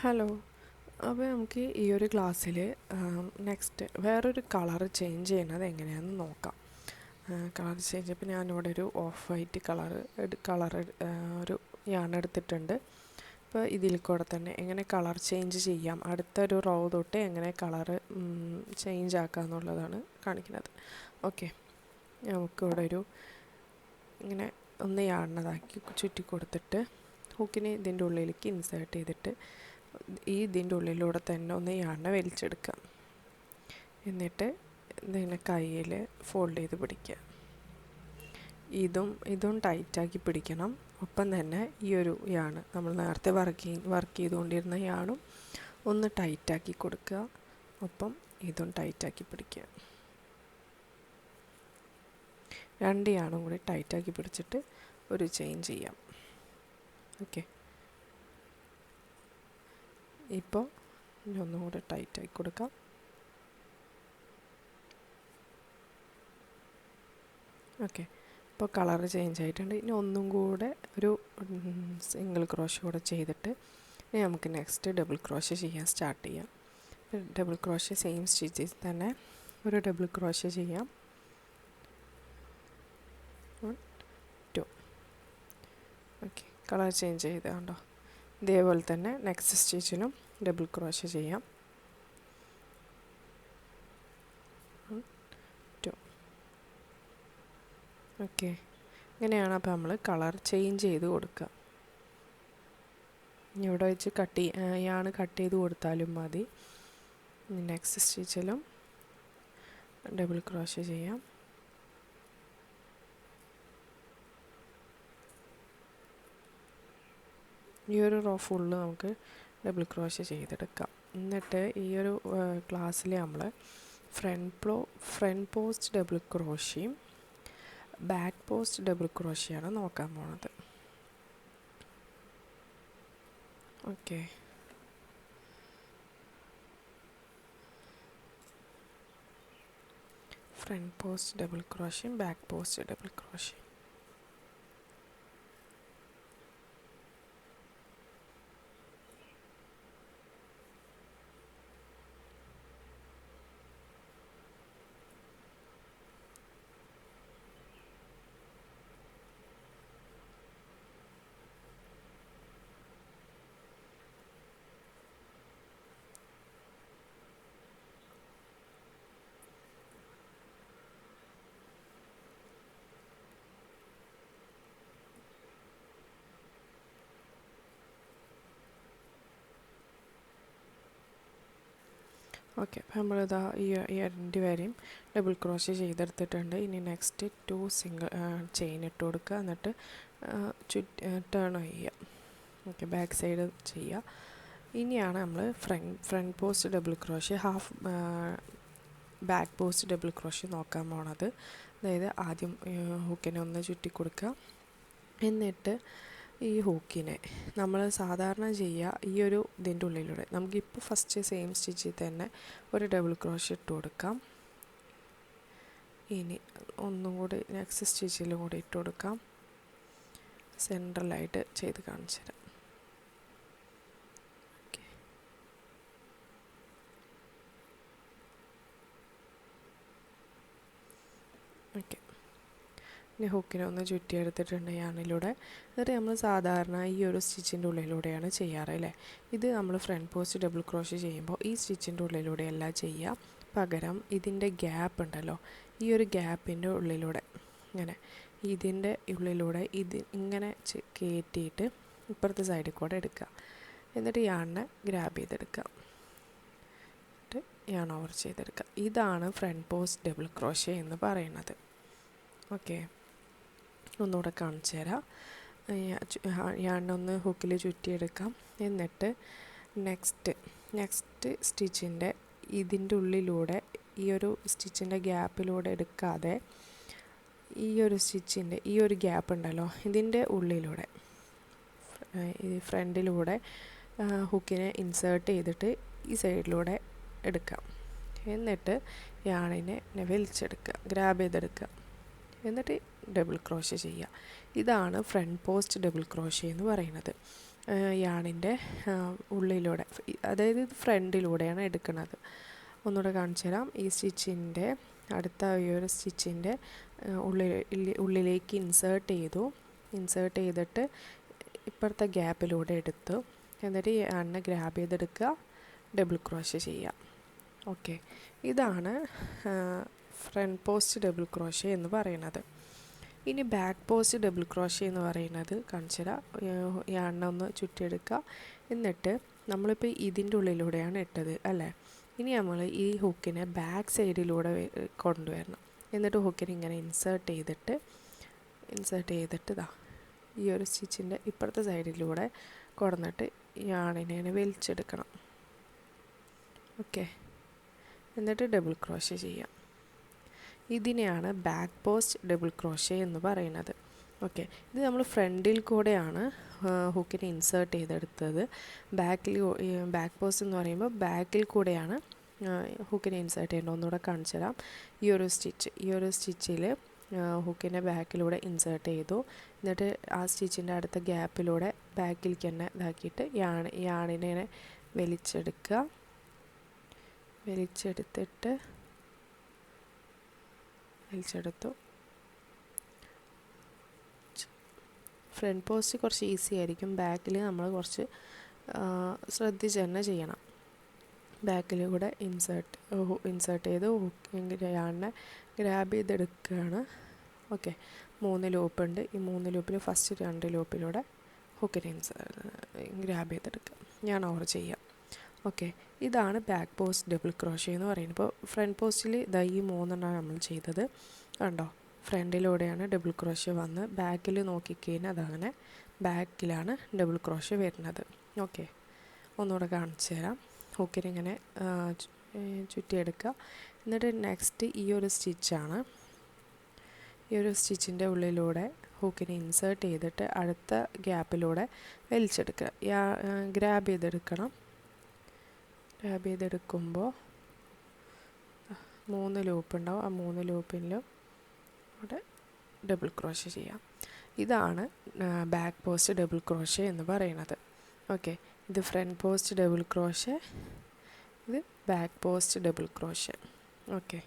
Hello. അപ്പോൾ നമുക്ക് ഈ ഒരു ക്ലാസ്സിൽ നെക്സ്റ്റ് വേറൊരു കളർ ചേഞ്ച് ചെയ്യുന്നത് എങ്ങനെയാണെന്ന് നോക്കാം. കളർ ചേഞ്ച് ഇപ്പോൾ ഞാനിവിടെ ഒരു ഓഫ് വൈറ്റ് കളർ ഒരു യാൺ എടുത്തിട്ടുണ്ട്. അപ്പോൾ ഇതിൽ കൂടെ തന്നെ എങ്ങനെ കളർ ചേഞ്ച് ചെയ്യാം, അടുത്തൊരു റോ തൊട്ട് എങ്ങനെ കളർ ചേഞ്ച് ആക്കുക എന്നുള്ളതാണ് കാണിക്കുന്നത്. ഓക്കെ, നമുക്കിവിടെ ഒരു ഇങ്ങനെ ഒന്ന് യാണതാക്കി ചുറ്റി കൊടുത്തിട്ട് ഹൂക്കിനെ ഇതിൻ്റെ ഉള്ളിലേക്ക് ഇൻസേർട്ട് ചെയ്തിട്ട് ഇതിൻ്റെ ഉള്ളിലൂടെ തന്നെ ഒന്ന് യാണ വലിച്ചെടുക്കുക. എന്നിട്ട് ഇതിനെ കയ്യിൽ ഫോൾഡ് ചെയ്ത് പിടിക്കുക. ഇതും ടൈറ്റാക്കി പിടിക്കണം. ഒപ്പം തന്നെ ഈ ഒരു യാണ് നമ്മൾ നേരത്തെ വർക്ക് ചെയ്തുകൊണ്ടിരുന്ന യാണും ഒന്ന് ടൈറ്റാക്കി കൊടുക്കുക. ഒപ്പം ഇതും ടൈറ്റാക്കി പിടിക്കുക. രണ്ട് യാണും കൂടി ടൈറ്റാക്കി പിടിച്ചിട്ട് ഒരു ചെയിൻ ചെയ്യാം. ഓക്കെ, ഇപ്പോൾ ഇനി ഒന്നും കൂടെ ടൈറ്റാക്കി കൊടുക്കാം. ഓക്കെ, ഇപ്പോൾ കളർ ചേഞ്ച് ആയിട്ടുണ്ട്. ഇനി ഒന്നും കൂടെ ഒരു സിംഗിൾ ക്രോഷ കൂടെ ചെയ്തിട്ട് ഇനി നമുക്ക് നെക്സ്റ്റ് ഡബിൾ ക്രോഷ ചെയ്യാൻ സ്റ്റാർട്ട് ചെയ്യാം. ഡബിൾ ക്രോഷ സെയിം സ്റ്റിച്ചിൽ തന്നെ ഒരു ഡബിൾ ക്രോഷ ചെയ്യാം. 1 2. ഓക്കെ, കളർ ചേഞ്ച് ചെയ്ത് കണ്ടോ. ഇതേപോലെ തന്നെ നെക്സ്റ്റ് സ്റ്റിച്ചിനും ഡബിൾ ക്രോഷ ചെയ്യാം. 1 2. ഓക്കെ, ഇങ്ങനെയാണ് അപ്പോൾ നമ്മൾ കളർ ചേഞ്ച് ചെയ്ത് കൊടുക്കുക. ഇവിടെ വെച്ച് കട്ട് ചെയ്ത് കൊടുത്താലും മതി. നെക്സ്റ്റ് സ്റ്റിച്ചിലും ഡബിൾ ക്രോഷ ചെയ്യാം. ഈ ഒരു റോ ഫുള്ള് നമുക്ക് ഡബിൾ ക്രോഷ ചെയ്തെടുക്കാം. എന്നിട്ട് ഈ ഒരു ക്ലാസ്സിൽ നമ്മൾ ഫ്രണ്ട് പോസ്റ്റ് ഡബിൾ ക്രോഷയും ബാക്ക് പോസ്റ്റ് ഡബിൾ ക്രോഷയാണ് നോക്കാൻ പോണത്. ഓക്കെ, ഫ്രണ്ട് പോസ്റ്റ് ഡബിൾ ക്രോഷയും ബാക്ക് പോസ്റ്റ് ഡബിൾ ക്രോഷയും. ഓക്കെ, അപ്പോൾ നമ്മളിതാ ഈ രണ്ട് വരെയും ഡബിൾ ക്രോഷ ചെയ്തെടുത്തിട്ടുണ്ട്. ഇനി നെക്സ്റ്റ് 2 സിംഗിൾ ചെയിൻ ഇട്ട് കൊടുക്കുക. എന്നിട്ട് ടേൺ ചെയ്യുക. ഓക്കെ, ബാക്ക് സൈഡ് ചെയ്യുക. ഇനിയാണ് നമ്മൾ front post double crochet back post double crochet നോക്കാൻ പോണത്. അതായത് ആദ്യം ഹൂക്കിനെ ഒന്ന് ചുറ്റി കൊടുക്കുക. എന്നിട്ട് ഈ ഹൂക്കിനെ നമ്മൾ സാധാരണ ചെയ്യുക ഈ ഒരു ഇതിൻ്റെ ഉള്ളിലൂടെ നമുക്കിപ്പോൾ ഫസ്റ്റ് സെയിം സ്റ്റിച്ചിൽ തന്നെ ഒരു ഡബിൾ ക്രോഷ ഇട്ട് കൊടുക്കാം. ഇനി ഒന്നും കൂടി നെക്സ്റ്റ് സ്റ്റിച്ചിലും കൂടി ഇട്ട് കൊടുക്കാം. സെൻട്രലായിട്ട് ചെയ്ത് കാണിച്ചു തരാം. ഓക്കെ, ഇനി ഹൂക്കിനെ ഒന്ന് ചുറ്റിയെടുത്തിട്ടുണ്ട് യാണിലൂടെ. എന്നിട്ട് നമ്മൾ സാധാരണ ഈ ഒരു സ്റ്റിച്ചിൻ്റെ ഉള്ളിലൂടെയാണ് ചെയ്യാറ് അല്ലേ. ഇത് നമ്മൾ ഫ്രണ്ട് പോസ്റ്റ് ഡബിൾ ക്രോഷ ചെയ്യുമ്പോൾ ഈ സ്റ്റിച്ചിൻ്റെ ഉള്ളിലൂടെയല്ല ചെയ്യുക. പകരം ഇതിൻ്റെ ഗ്യാപ്പ് ഉണ്ടല്ലോ, ഈ ഒരു ഗ്യാപ്പിൻ്റെ ഉള്ളിലൂടെ ഇതിൻ്റെ ഉള്ളിലൂടെ ഇങ്ങനെ കയറ്റിയിട്ട് ഇപ്പുറത്തെ സൈഡിൽ കൂടെ എടുക്കുക. എന്നിട്ട് യാണിനെ ഗ്രാബ് ചെയ്തെടുക്കുക. എന്നിട്ട് യാൺ ഓവർ ചെയ്തെടുക്കുക. ഇതാണ് ഫ്രണ്ട് പോസ്റ്റ് ഡബിൾ ക്രോഷ എന്ന് പറയുന്നത്. ഓക്കെ, ഒന്നുകൂടെ കാണിച്ചു തരാം. യാണൊന്ന് ഹുക്കിൽ ചുറ്റിയെടുക്കാം. എന്നിട്ട് നെക്സ്റ്റ് സ്റ്റിച്ചിൻ്റെ ഇതിൻ്റെ ഉള്ളിലൂടെ ഈ ഒരു സ്റ്റിച്ചിൻ്റെ ഗ്യാപ്പിലൂടെ എടുക്കാതെ ഈ ഒരു സ്റ്റിച്ചിൻ്റെ ഈ ഒരു ഗ്യാപ്പ് ഉണ്ടല്ലോ ഇതിൻ്റെ ഉള്ളിലൂടെ ഫ്രണ്ടിലൂടെ ഹുക്കിനെ ഇൻസേർട്ട് ചെയ്തിട്ട് ഈ സൈഡിലൂടെ എടുക്കാം. എന്നിട്ട് യാണിനെ വലിച്ചെടുക്കുക, ഗ്രാബ് ചെയ്തെടുക്കുക. എന്നിട്ട് ഡബിൾ ക്രോഷ ചെയ്യുക. ഇതാണ് ഫ്രണ്ട് പോസ്റ്റ് ഡബിൾ ക്രോഷ എന്ന് പറയുന്നത്. യാണിൻ്റെ ഉള്ളിലൂടെ, അതായത് ഇത് ഫ്രണ്ടിലൂടെയാണ് എടുക്കുന്നത്. ഒന്നുകൂടെ കാണിച്ചു തരാം. ഈ സ്റ്റിച്ചിൻ്റെ അടുത്ത ഈ ഒരു സ്റ്റിച്ചിൻ്റെ ഉള്ളിലേക്ക് ഇൻസേർട്ട് ചെയ്തിട്ട് ഇപ്പുറത്തെ ഗ്യാപ്പിലൂടെ എടുത്തു, എന്നിട്ട് ഈ യാണിനെ ഗ്രാബ് ചെയ്തെടുക്കുക, ഡബിൾ ക്രോഷ്യ ചെയ്യാം. ഓക്കെ, ഇതാണ് ഫ്രണ്ട് പോസ്റ്റ് ഡബിൾ ക്രോഷ്യ എന്ന് പറയുന്നത്. ഇനി ബാക്ക് പോസ്റ്റ് ഡബിൾ ക്രോഷ്യ എന്ന് പറയുന്നത് കാണിച്ചു തരാം. യാണിനെ ഒന്ന് ചുറ്റിയെടുക്കുക, എന്നിട്ട് നമ്മളിപ്പോൾ ഇതിൻ്റെ ഉള്ളിലൂടെയാണ് ഇട്ടത് അല്ലേ. ഇനി നമ്മൾ ഈ ഹുക്കിനെ ബാക്ക് സൈഡിലൂടെ കൊണ്ടുവരണം. എന്നിട്ട് ഹുക്കിനെ ഇങ്ങനെ ഇൻസേർട്ട് ചെയ്തിട്ട് ഇതാ ഈ ഒരു സ്റ്റിച്ചിൻ്റെ ഇപ്പുറത്തെ സൈഡിലൂടെ കൊടുന്നിട്ട് യാണിനെ വലിച്ചെടുക്കണം. ഓക്കെ, എന്നിട്ട് ഡബിൾ ക്രോഷ്യ ചെയ്യാം. ഇതിനെയാണ് ബാക്ക് പോസ്റ്റ് ഡബിൾ ക്രോഷ്യ എന്ന് പറയുന്നത്. ഓക്കെ, ഇത് നമ്മൾ ഫ്രണ്ടിൽ കൂടെയാണ് ഹുക്കിനെ ഇൻസേർട്ട് ചെയ്തെടുത്തത്. ബാക്ക് പോസ്റ്റ് എന്ന് പറയുമ്പോൾ ബാക്കിൽ കൂടെയാണ് ഹുക്കിനെ ഇൻസേർട്ട് ചെയ്യേണ്ടത്. ഒന്നുകൂടെ കാണിച്ചു തരാം. ഈ ഒരു സ്റ്റിച്ചിൽ ഹുക്കിനെ ബാക്കിലൂടെ ഇൻസേർട്ട് ചെയ്തു, എന്നിട്ട് ആ സ്റ്റിച്ചിൻ്റെ അടുത്ത ഗ്യാപ്പിലൂടെ ബാക്കിലേക്ക് തന്നെ ഇതാക്കിയിട്ട് യാണിനെ വലിച്ചെടുത്തു. ഫ്രണ്ട് പോസ്റ്റ് കുറച്ച് ഈസി ആയിരിക്കും, ബാക്കിൽ നമ്മൾ കുറച്ച് ശ്രദ്ധിച്ച് തന്നെ ചെയ്യണം. ബാക്കിൽ കൂടെ ഇൻസേർട്ട് ചെയ്ത് യാണിനെ ഗ്രാബ് ചെയ്തെടുക്കുകയാണ്. ഓക്കെ, 3 ലൂപ്പുണ്ട്. ഈ 3 ലൂപ്പിൽ ഫസ്റ്റ് 2 ലൂപ്പിലൂടെ ഹുക്കിനെ ഗ്രാബ് ചെയ്തെടുക്കുക. ഞാൻ ഓവർ ചെയ്യാം. ഓക്കെ, ഇതാണ് ബാക്ക് പോസ്റ്റ് ഡബിൾ ക്രോഷ്യ എന്ന് പറയുന്നത്. ഇപ്പോൾ ഫ്രണ്ട് പോസ്റ്റിൽ ഇതാ ഈ 3 നമ്മൾ ചെയ്തത് കണ്ടോ. ഫ്രണ്ടിലൂടെയാണ് ഡബിൾ ക്രോഷ്യ വന്ന്, ബാക്കിൽ നോക്കിക്കഴിഞ്ഞാൽ അതങ്ങനെ ബാക്കിലാണ് ഡബിൾ ക്രോഷ്യ വരുന്നത്. ഓക്കെ, ഒന്നുകൂടെ കാണിച്ചു തരാം. ഹുക്കിനെ ഇങ്ങനെ ചുറ്റിയെടുക്കുക, എന്നിട്ട് നെക്സ്റ്റ് ഈ ഒരു സ്റ്റിച്ചാണ്. ഈ ഒരു സ്റ്റിച്ചിൻ്റെ ഉള്ളിലൂടെ ഹുക്കിനെ ഇൻസേർട്ട് ചെയ്തിട്ട് അടുത്ത ഗ്യാപ്പിലൂടെ വലിച്ചെടുക്കുക, ഗ്രാബ് ചെയ്തെടുക്കുമ്പോൾ 3 ലൂപ്പ് ഉണ്ടാവും. ആ 3 ലൂപ്പിലും അവിടെ ഡബിൾ ക്രോഷ്യ ചെയ്യാം. ഇതാണ് ബാക്ക് പോസ്റ്റ് ഡബിൾ ക്രോഷ്യ എന്ന് പറയുന്നത്. ഓക്കെ, ഇത് ഫ്രണ്ട് പോസ്റ്റ് ഡബിൾ ക്രോഷ്യ, ഇത് back post double crochet. Okay.